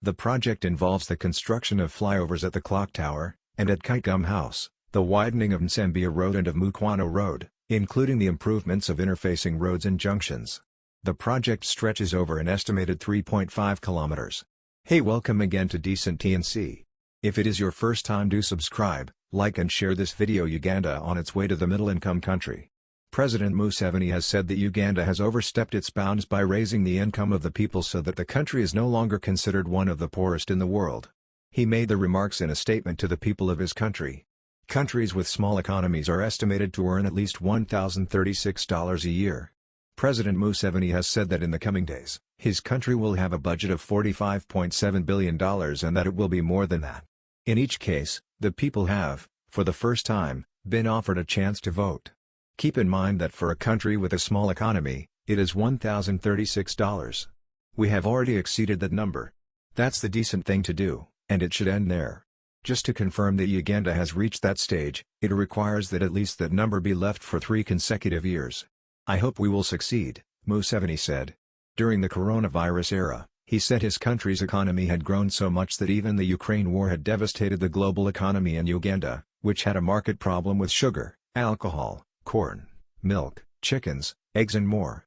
The project involves the construction of flyovers at the Clock Tower, and at Kite House, the widening of Nsambya Road and of Mukwano Road, including the improvements of interfacing roads and junctions. The project stretches over an estimated 3.5 kilometers. Hey, welcome again to Decent TNC. If it is your first time, do subscribe, like and share this video. Uganda on its way to the middle-income country. President Museveni has said that Uganda has overstepped its bounds by raising the income of the people so that the country is no longer considered one of the poorest in the world. He made the remarks in a statement to the people of his country. Countries with small economies are estimated to earn at least $1,036 a year. President Museveni has said that in the coming days, his country will have a budget of $45.7 billion and that it will be more than that. In each case, the people have, for the first time, been offered a chance to vote. Keep in mind that for a country with a small economy, it is $1,036. We have already exceeded that number. That's the decent thing to do, and it should end there. Just to confirm that Uganda has reached that stage, it requires that at least that number be left for 3 consecutive years. I hope we will succeed, Museveni said. During the coronavirus era, he said his country's economy had grown so much that even the Ukraine war had devastated the global economy, and Uganda, which had a market problem with sugar, alcohol, corn, milk, chickens, eggs and more,